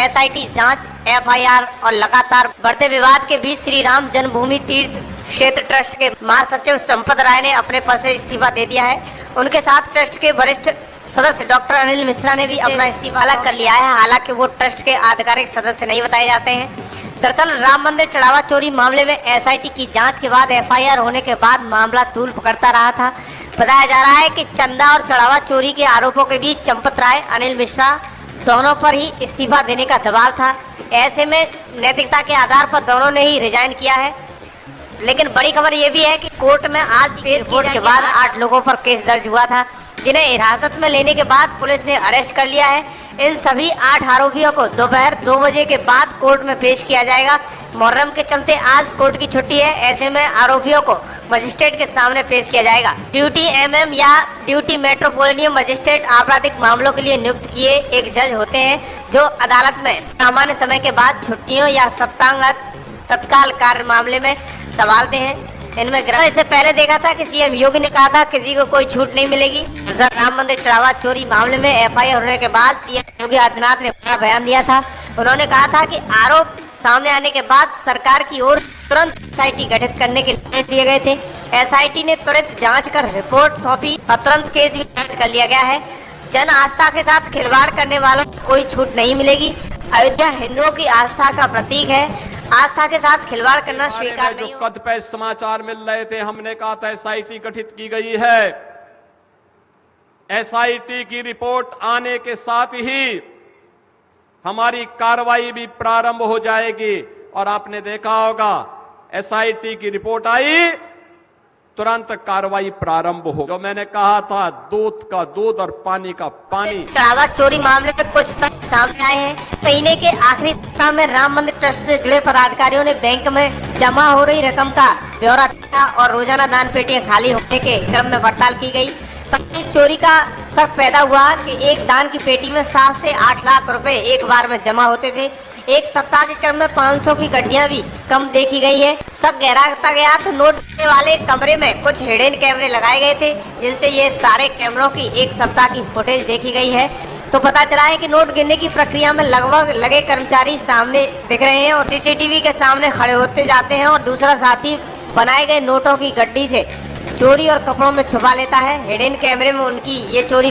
SIT जांच, FIR और लगातार बढ़ते विवाद के बीच श्री राम जन्मभूमि तीर्थ क्षेत्र ट्रस्ट के महासचिव संपत राय ने अपने पद से इस्तीफा दे दिया है। उनके साथ ट्रस्ट के वरिष्ठ सदस्य डॉक्टर अनिल मिश्रा ने भी अपना इस्तीफा अलग कर लिया है। हालांकि वो ट्रस्ट के आधिकारिक सदस्य नहीं बताए जाते हैं। दरअसल राम मंदिर चढ़ावा चोरी मामले में एसआईटी की जांच के बाद एफआईआर होने के बाद मामला तूल पकड़ता रहा था। बताया जा रहा है कि चंदा और चढ़ावा चोरी के आरोपों के बीच संपत राय, अनिल मिश्रा दोनों पर ही इस्तीफा देने का दबाव था। ऐसे में नैतिकता के आधार पर दोनों ने ही रिजाइन किया है। लेकिन बड़ी खबर ये भी है कि कोर्ट में आज पेश किए के बाद 8 लोगों पर केस दर्ज हुआ था, जिन्हें हिरासत में लेने के बाद पुलिस ने अरेस्ट कर लिया है। इन सभी 8 आरोपियों को दोपहर 2 बजे के बाद कोर्ट में पेश किया जाएगा। मुहर्रम के चलते आज कोर्ट की छुट्टी है। ऐसे में आरोपियों को मजिस्ट्रेट के सामने पेश किया जाएगा। ड्यूटी एमएम या ड्यूटी मेट्रोपोलिटन मजिस्ट्रेट आपराधिक मामलों के लिए नियुक्त किए एक जज होते हैं, जो अदालत में सामान्य समय के बाद छुट्टियों या सप्ताहांत तत्काल कार्य मामले में संभालते हैं। इनमें इससे पहले देखा था कि सीएम योगी ने कहा था किसी को कोई छूट नहीं मिलेगी। राम मंदिर चढ़ावा चोरी मामले में एफआईआर होने के बाद सीएम योगी आदित्यनाथ ने बड़ा बयान दिया था। उन्होंने कहा था कि आरोप सामने आने के बाद सरकार की ओर तुरंत एसआईटी गठित करने के निर्देश दिए गए थे। एसआईटी ने तुरंत जांच कर रिपोर्ट सौंपी और तुरंत केस भी दर्ज कर लिया गया है। जन आस्था के साथ खिलवाड़ करने वालों को कोई छूट नहीं मिलेगी। अयोध्या हिंदुओं की आस्था का प्रतीक है। आस्था के साथ खिलवाड़ करना स्वीकार नहीं। कद पे समाचार मिल रहे थे, हमने कहा था एसआईटी गठित की गई है। एसआईटी की रिपोर्ट आने के साथ ही हमारी कार्रवाई भी प्रारंभ हो जाएगी। और आपने देखा होगा एसआईटी की रिपोर्ट आई, तुरंत कार्रवाई प्रारंभ हो। जो मैंने कहा था, दूध का दूध और पानी का पानी। चढ़ावा चोरी मामले में कुछ तथ्य सामने आए हैं। महीने के आखिरी सप्ताह में राम मंदिर ट्रस्ट से जुड़े पदाधिकारियों ने बैंक में जमा हो रही रकम का ब्यौरा दिया और रोजाना दान पेटियां खाली होने के क्रम में पड़ताल की गई। सभी चोरी का शक पैदा हुआ कि एक दान की पेटी में 7 से 8 लाख रुपए एक बार में जमा होते थे। एक सप्ताह के क्रम में 500 की गड्डियां भी कम देखी गई है। शक गहराता गया तो नोट गिनने वाले कमरे में कुछ हिडन कैमरे लगाए गए थे, जिनसे ये सारे कैमरों की एक सप्ताह की फुटेज देखी गई है। तो पता चला है कि नोट गिनने की प्रक्रिया में लगभग लगे कर्मचारी सामने दिख रहे हैं और सीसीटीवी के सामने खड़े होते जाते हैं और दूसरा साथी बनाए गए नोटों की गड्डी से चोरी और कपड़ों में छुपा लेता है। हिडन कैमरे में उनकी ये चोरी